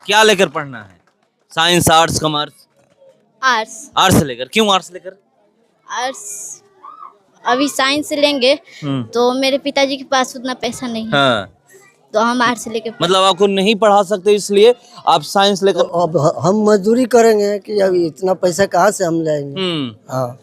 क्या लेकर पढ़ना है? Science, arts, commerce? Arts. Arts लेकर। क्यों आर्ट्स लेकर? आर्ट्स अभी साइंस लेंगे तो मेरे पिताजी के पास उतना पैसा नहीं है, हाँ, तो हम आर्ट्स लेके मतलब आपको नहीं पढ़ा सकते इसलिए आप साइंस तो लेकर। अब हम मजदूरी करेंगे कि अब इतना पैसा कहाँ से हम लाएंगे। हाँ,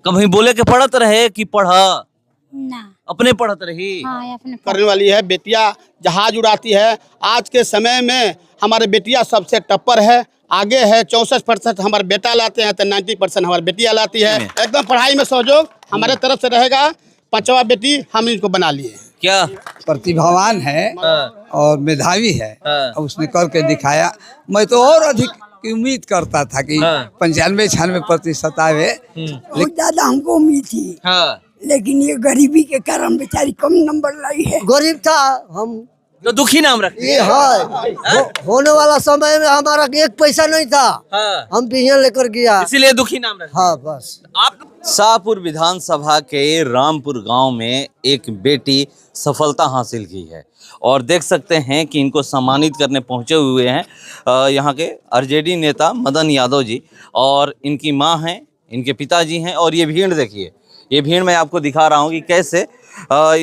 कभी बोले के पढ़त रहे कि पढ़ा? ना। अपने पढ़त रही। हाँ, अपने करने वाली है। बेटियां जहाज उड़ाती है। आज के समय में हमारे बेटियां सबसे टप्पर है, आगे है। 64% हमारे बेटा लाते हैं तो 90% हमारी बेटियां लाती है। एकदम पढ़ाई में सहयोग हमारे तरफ से रहेगा। 5वां बेटी हम इनको बना लिए। क्या? प्रतिभावान है और मेधावी है और उसने करके दिखाया। मैं तो और अधिक की उम्मीद करता था कि 95-96% आवे। बहुत ज्यादा हमको उम्मीद थी, हाँ, लेकिन ये गरीबी के कारण बेचारी कम नंबर लाई है। गरीब था हम, तो दुखी नाम रख ये होने वाला समय में हमारा एक पैसा नहीं था। हाँ, हम बिहान लेकर गया। इसीलिए दुखी नाम रख। हाँ बस। आप शाहपुर विधानसभा के रामपुर गांव में एक बेटी सफलता हासिल की है और देख सकते हैं कि इनको सम्मानित करने पहुंचे हुए हैं यहाँ के आरजेडी नेता मदन यादव जी, और इनकी मां हैं, इनके पिताजी हैं, और ये भीड़ देखिए। ये भीड़ मैं आपको दिखा रहा हूँ कि कैसे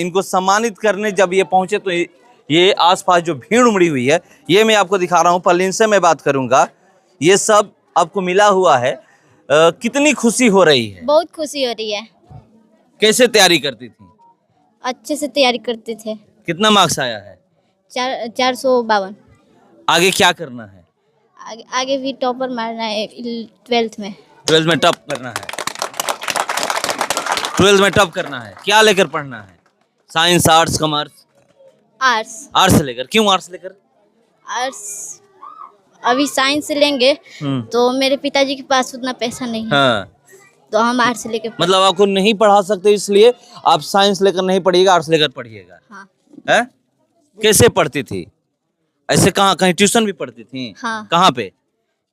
इनको सम्मानित करने जब ये पहुंचे तो ये आसपास जो भीड़ उमड़ी हुई है ये मैं आपको दिखा रहा हूँ। पहले इनसे मैं बात करूँगा। ये सब आपको मिला हुआ है, कितनी खुशी हो रही है? बहुत खुशी हो रही है। कैसे तैयारी करती थी? अच्छे से तैयारी करते थे। कितना मार्क्स आया है? 452। आगे क्या करना है? आगे भी टॉपर मारना है 12th में। 12th में टॉप करना है। 12th में टॉप करना है। क्या लेकर पढ़ना है? Science, arts, commerce? Arts. Arts लेकर। क्यों आर्ट्स लेकर? आर्ट्स अभी साइंस लेंगे तो मेरे पिताजी के पास उतना पैसा नहीं है, हाँ, तो हम आर्ट्स लेके मतलब आपको नहीं पढ़ा सकते इसलिए आप साइंस लेकर नहीं पढ़िएगा, आर्ट्स लेकर पढ़िएगा। हाँ। है? कैसे पढ़ती थी? ऐसे कहाँ कहीं ट्यूशन भी पढ़ती थी? हाँ। कहाँ पे?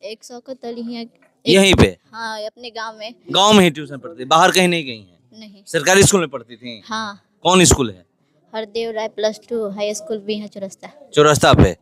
100 का तली है। यहीं पे? हाँ, अपने गांव में। गांव में ही ट्यूशन पढ़ती? बाहर कहीं नहीं गई हैं? नहीं। सरकारी स्कूल में पढ़ती थी? हाँ, कौन स्कूल है? हरदेव राय +2 हाई स्कूल भी है चौरस्ता। चौरस्ता पे?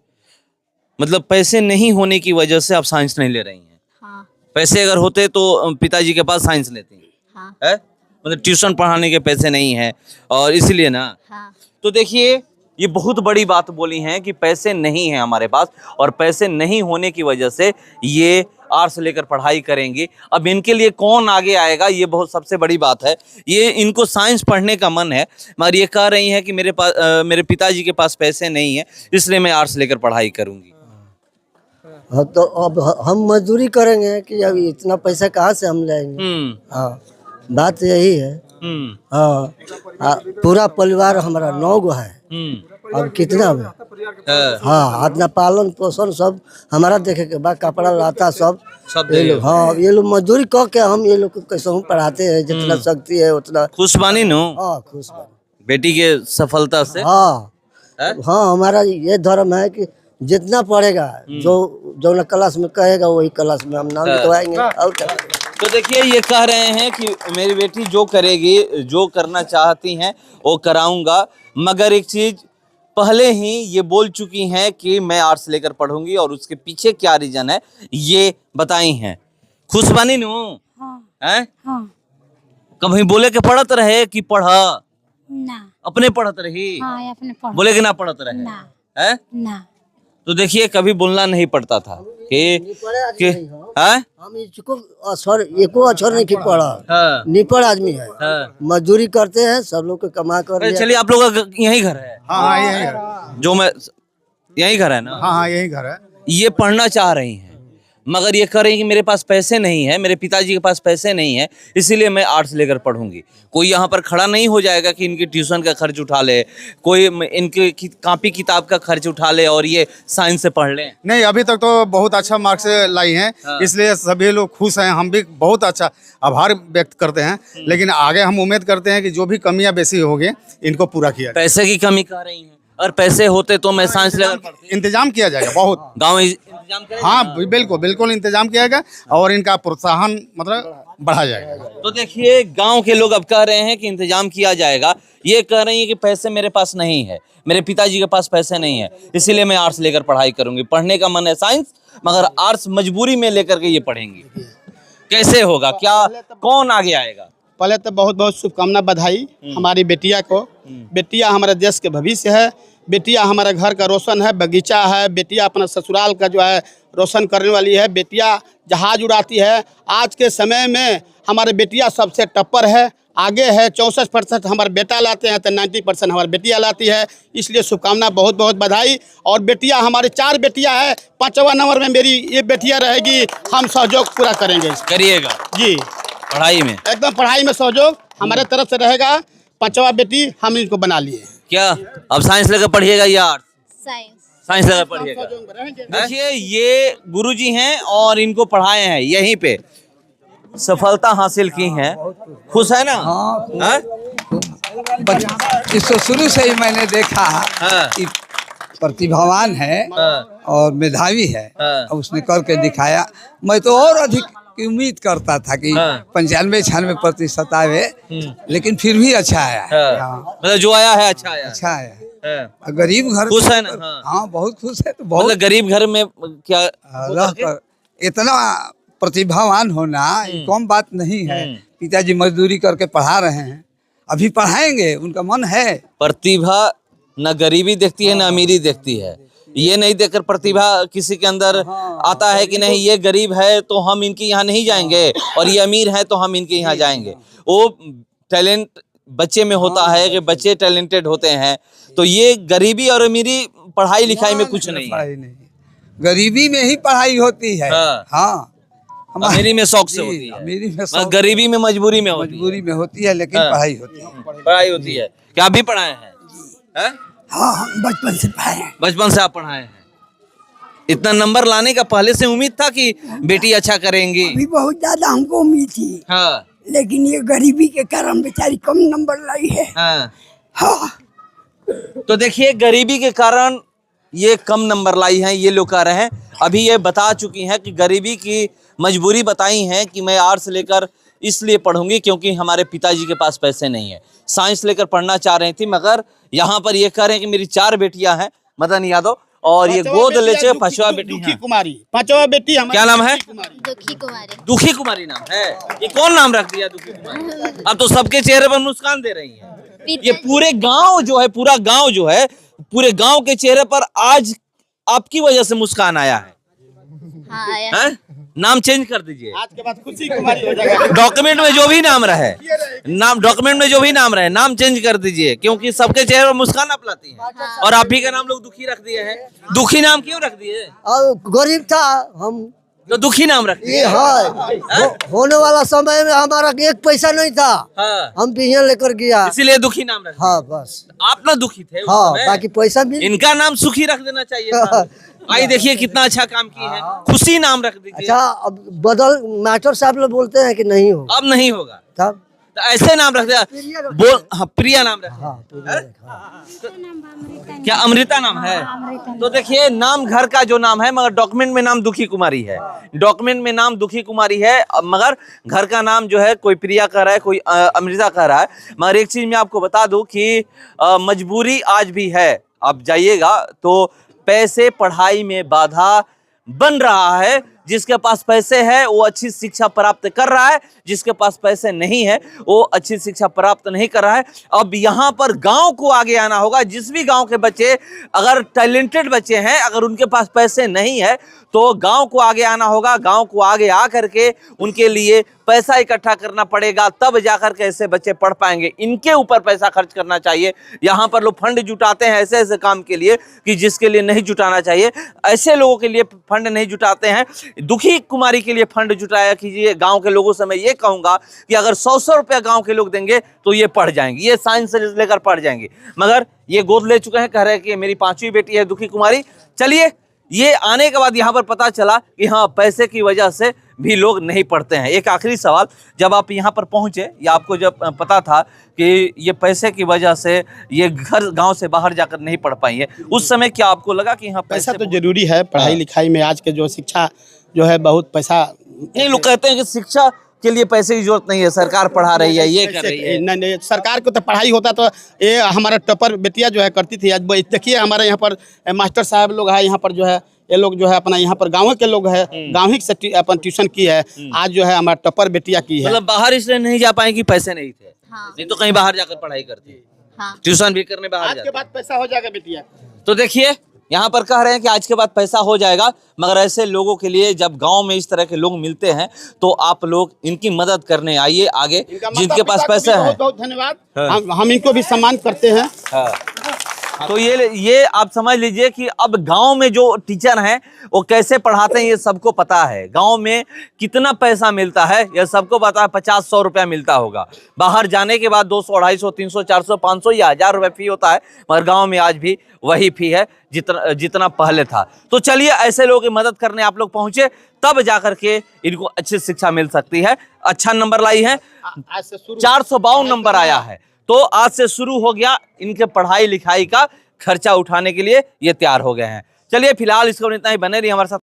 मतलब पैसे नहीं होने की वजह से आप साइंस नहीं ले रही हैं? हाँ। पैसे अगर होते तो पिताजी के पास साइंस लेती? हाँ। है? मतलब ट्यूशन पढ़ाने के पैसे नहीं है और इसलिए ना। हाँ। तो देखिए ये बहुत बड़ी बात बोली है कि पैसे नहीं है हमारे पास, और पैसे नहीं होने की वजह से ये आर्ट्स लेकर पढ़ाई करेंगी। अब इनके लिए कौन आगे आएगा ये बहुत सबसे बड़ी बात है। ये इनको साइंस पढ़ने का मन है मगर ये कह रही हैं कि मेरे पिताजी के पास पैसे नहीं है इसलिए मैं आर्ट्स लेकर पढ़ाई करूंगी। हाँ, तो अब हम मजदूरी करेंगे कि अब इतना पैसा कहाँ से हम लाएंगे। हाँ, बात यही है। हाँ, पूरा परिवार हमारा 9 गो है। अब कितना में? हाँ, अपना पालन पोषण सब हमारा देखे के बाद, कपड़ा लाता सब ये लोग। हाँ, ये लोग मजदूरी कह के हम ये लोग को कैसे पढ़ाते हैं, जितना शक्ति है उतना। खुश बानी नो? हाँ, खुश बानी बेटी के सफलता से। हाँ हाँ, हमारा ये धर्म है कि जितना पढ़ेगा जो न क्लास में कहेगा वही क्लास में हम नाम लिखवाएंगे। और क्या? तो देखिए ये कह रहे हैं कि मेरी बेटी जो करेगी, जो करना चाहती हैं वो कराऊंगा, मगर एक चीज पहले ही ये बोल चुकी हैं कि मैं आर्ट्स लेकर पढ़ूंगी, और उसके पीछे क्या रीजन है ये बताई हैं। खुश बानी नु? हैं? हाँ। कभी बोले के पढ़त रहे कि पढ़ा? ना। अपने पढ़त रही? हाँ, अपने बोले कि ना पढ़त रहे? ना। हैं? ना। तो देखिए कभी बोलना नहीं पड़ता था कि हैं? हम इसको एको अक्षर नहीं पढ़ा। हाँ। निपड़ आदमी है। हाँ। मजदूरी करते हैं, सब लोग को कमा कर लिया। चलिए आप लोग का यही घर है? हाँ, यही घर। जो मैं यही घर है ना? हाँ, यही घर है। ये पढ़ना चाह रही हैं मगर ये कह रही हैं कि मेरे पास पैसे नहीं है, मेरे पिताजी के पास पैसे नहीं है, इसीलिए मैं आर्ट्स लेकर पढ़ूंगी। कोई यहाँ पर खड़ा नहीं हो जाएगा कि इनकी ट्यूशन का खर्च उठा ले, कोई इनके कापी किताब का खर्च उठा ले और ये साइंस से पढ़ लें। नहीं, अभी तक तो बहुत अच्छा मार्क्स लाई हैं। हाँ। इसलिए सभी लोग खुश हैं। हम भी बहुत अच्छा आभार व्यक्त करते हैं। लेकिन आगे हम उम्मीद करते हैं कि जो भी कमियां बेसी होगी इनको पूरा किया जाए। पैसे की कमी कह रही हैं, और पैसे होते तो मैं साइंस लेकर इंतजाम किया जाएगा। बहुत गाँव इंतजाम करेगा? हाँ बिल्कुल बिल्कुल इंतजाम किया गया और इनका प्रोत्साहन मतलब बढ़ाया जाएगा। तो देखिए गांव के लोग अब कह रहे हैं कि इंतजाम किया जाएगा, ये कह रही है कि पैसे मेरे पास नहीं है, मेरे पिताजी के पास पैसे नहीं है, इसीलिए मैं आर्ट्स लेकर पढ़ाई करूंगी। पढ़ने का मन है साइंस, मगर आर्ट्स मजबूरी में लेकर के ये पढ़ेंगी। कैसे होगा, क्या कौन आगे आएगा? पहले तो बहुत बहुत शुभकामना बधाई हमारी बेटिया को। बेटिया हमारे देश के भविष्य है, बेटिया हमारे घर का रोशन है, बगीचा है, बेटिया अपना ससुराल का जो है रोशन करने वाली है, बेटिया जहाज उड़ाती है। आज के समय में हमारे बेटिया सबसे टप्पर है, आगे है। 64% हमारे बेटा लाते हैं तो 90% हमारी बेटियाँ लाती है, इसलिए शुभकामना बहुत बहुत बधाई। और बेटियाँ हमारी 4 बेटियाँ हैं, 5वां नंबर में मेरी ये बेटियाँ रहेगी। हम सहयोग पूरा करेंगे, करिएगा जी पढ़ाई में, एकदम पढ़ाई में सहयोग हमारे तरफ से रहेगा। 5वां बेटी हम इनको बना लिए। क्या अब साइंस लेकर पढ़िएगा या आर्ट्स? साइंस। साइंस लेकर पढ़िएगा। देखिए ये गुरुजी हैं और इनको पढ़ाए हैं, यहीं पे सफलता हासिल की हैं। खुश है ना? हाँ? इसको शुरू से ही मैंने देखा हाँ। कि प्रतिभावान है हाँ। और मेधावी है। हाँ। और उसने करके दिखाया। मैं तो और अधिक की उम्मीद करता था कि हाँ। 95-96% आवे, लेकिन फिर भी अच्छा आया है। हाँ। हाँ, मतलब जो आया है अच्छा आया है। अच्छा आया है। हाँ। गरीब घर खुश है ना? हाँ। हाँ बहुत खुश है। तो बहुत मतलब गरीब घर में क्या रह कर इतना प्रतिभावान होना कम बात नहीं है। पिताजी मजदूरी करके पढ़ा रहे हैं, अभी पढ़ाएंगे, उनका मन है। प्रतिभा न गरीबी देखती है न अमीरी देखती है। ये नहीं देखकर प्रतिभा किसी के अंदर आता है कि नहीं ये गरीब है तो हम इनके यहाँ नहीं जाएंगे और ये अमीर है तो हम इनके यहाँ जाएंगे। वो टैलेंट बच्चे में होता है कि बच्चे टैलेंटेड होते हैं। तो ये गरीबी और अमीरी पढ़ाई लिखाई में कुछ नहीं है। पढ़ाई नहीं, गरीबी में ही पढ़ाई होती है। हाँ। हाँ, अमीरी में शौक से जी, होती है, अमीरी में मगर गरीबी में मजबूरी में होती है। मजबूरी में होती है, लेकिन हाँ। पढ़ाई होती है। पढ़ाई होती है। क्या आप भी पढ़ाए हैं? हैं? हाँ हम बचपन से पढ़े हैं। बचपन से आप पढ़ाए हैं। इतना नंबर लाने का पहले से उम्मीद था कि बेटी अच्छा करेंगी? अभी बहुत ज्यादा हमको उम्मीद थी, हाँ। लेकिन ये गरीबी के कारण बेचारी कम नंबर लाई है। हाँ। हाँ तो देखिए गरीबी के कारण ये कम नंबर लाई हैं, ये लोग कह रहे हैं। अभी ये बता चुकी हैं कि गरीबी की मजबूरी बताई हैं कि मैं आर्ट्स लेकर इसलिए पढ़ूंगी क्योंकि हमारे पिताजी के पास पैसे नहीं है। साइंस लेकर पढ़ना चाह रही थी, मगर यहाँ पर ये कह रहे हैं कि मेरी 4 बेटियां हैं, मदन यादव, और ये गोद ले चे 5वां बेटी दुखी है। कुमारी 5वां बेटी हमारी। क्या नाम है? दुखी कुमारी। दुखी कुमारी नाम है। ये कौन नाम रख दिया दुखी कुमारी? अब तो सबके चेहरे पर मुस्कान दे रही है। ये पूरे गांव जो है, पूरा गांव जो है, पूरे गांव के चेहरे पर आज आपकी वजह से मुस्कान आया है। हाँ आया। हैं? नाम चेंज कर दीजिए। आज के बाद खुशी कुमारी हो जाएगा। डॉक्यूमेंट में जो भी नाम रहे, डॉक्यूमेंट में जो भी नाम रहे, नाम चेंज कर दीजिए, क्योंकि सबके चेहरे पर मुस्कान आप लाती हैं। और आप ही का नाम लोग दुखी रख दिए हैं। दुखी नाम क्यों रख दिए? और गरीब था हम, तो दुखी नाम रख दिए। ये होने वाला समय में हमारा 1 पैसा नहीं था, हाँ। हम बिहान लेकर गया। इसीलिए दुखी नाम रख दिया। हाँ बस। आप ना दुखी थे उस हाँ, समय। बाकी पैसा मिल। इनका नाम सुखी रख देना चाहिए था। आई देखिए कितना अच्छा काम की है, खुशी नाम रख दीजिए। अच्छा अब बदल मास्टर साहब लोग बोलते हैं कि नहीं होगा, अब नहीं होगा तब तो ऐसे नाम रख दिया। बोल हाँ, प्रिया नाम रख दिया। हाँ, क्या अमृता नाम है? तो देखिए नाम घर का जो नाम है, मगर डॉक्यूमेंट में नाम दुखी कुमारी है। डॉक्यूमेंट में नाम दुखी कुमारी है, मगर घर का नाम जो है कोई प्रिया कह रहा है, कोई अमृता कह रहा है। मगर एक चीज मैं आपको बता दूं कि मजबूरी आज भी है। आप जाइएगा तो पैसे पढ़ाई में बाधा बन रहा है। जिसके पास पैसे है वो अच्छी शिक्षा प्राप्त कर रहा है, जिसके पास पैसे नहीं है वो अच्छी शिक्षा प्राप्त नहीं कर रहा है। अब यहाँ पर गांव को आगे आना होगा। जिस भी गांव के बच्चे अगर टैलेंटेड बच्चे हैं, अगर उनके पास पैसे नहीं है तो गांव को आगे आना होगा। गांव को आगे आ करके उनके लिए पैसा इकट्ठा करना पड़ेगा, तब जाकर के ऐसे बच्चे पढ़ पाएंगे। इनके ऊपर पैसा खर्च करना चाहिए। यहाँ पर लोग फंड जुटाते हैं ऐसे ऐसे काम के लिए कि जिसके लिए नहीं जुटाना चाहिए। ऐसे लोगों के लिए फंड नहीं जुटाते हैं। दुखी कुमारी के लिए फंड जुटाया कीजिए। गांव के लोगों से मैं ये कहूंगा कि अगर 100-100 रुपया गांव के लोग देंगे तो ये पढ़ जाएंगे, ये साइंस से लेकर पढ़ जाएंगे। मगर ये गोद ले चुके हैं, कह रहे हैं कि मेरी 5वीं बेटी है दुखी कुमारी। चलिए ये आने के बाद यहाँ पर पता चला कि हाँ पैसे की वजह से भी लोग नहीं पढ़ते हैं। एक आखिरी सवाल, जब आप यहाँ पर पहुँचे या आपको जब पता था कि ये पैसे की वजह से ये घर गांव से बाहर जाकर नहीं पढ़ पाएंगे, उस समय क्या आपको लगा कि यहाँ पैसा पैसे तो जरूरी है, पढ़ाई लिखाई में आज के जो शिक्षा जो है बहुत पैसा। नहीं, लोग कहते हैं कि शिक्षा के लिए पैसे की जरूरत नहीं है, सरकार पढ़ा रही है, ये कर रही है। नहीं, सरकार को तो पढ़ाई होता तो ये हमारा टॉपर बेटिया जो है करती थी। आज देखिए हमारे यहाँ पर मास्टर साहब लोग है, यहाँ पर जो है ये लोग जो है अपना यहाँ पर गाँव के लोग है, गाँव ही से अपन ट्यूशन की है। आज जो है हमारा टॉपर बेटिया की है। मतलब बाहर इसलिए नहीं जा पाए कि पैसे नहीं थे, हाँ। नहीं तो कहीं बाहर जाकर पढ़ाई करती, हाँ। ट्यूशन भी करने बाहर आज के जाते। बाद पैसा हो जाएगा बेटिया। तो देखिए यहाँ पर कह रहे हैं कि आज के बाद पैसा हो जाएगा, मगर ऐसे लोगों के लिए जब गांव में इस तरह के लोग मिलते हैं तो आप लोग इनकी मदद करने आइए आगे, जिनके पास पैसे हैं। बहुत बहुत धन्यवाद, हम इनको भी सम्मान करते हैं। तो ये आप समझ लीजिए कि अब गांव में जो टीचर हैं वो कैसे पढ़ाते हैं ये सबको पता है। गांव में कितना पैसा मिलता है ये सबको पता है, 50-100 रुपया मिलता होगा। बाहर जाने के बाद 200, 250, 300, 400, 500 या 1000 रुपये फी होता है, मगर गांव में आज भी वही फी है जितना पहले था। तो चलिए ऐसे लोगों की मदद करने आप लोग पहुंचे, तब जाकर के इनको अच्छी शिक्षा मिल सकती है। अच्छा नंबर लाई है, 452 नंबर आया है, तो आज से शुरू हो गया इनके पढ़ाई लिखाई का खर्चा उठाने के लिए ये तैयार हो गए हैं। चलिए फिलहाल इसको इतना ही, बने रहिए हमारे साथ।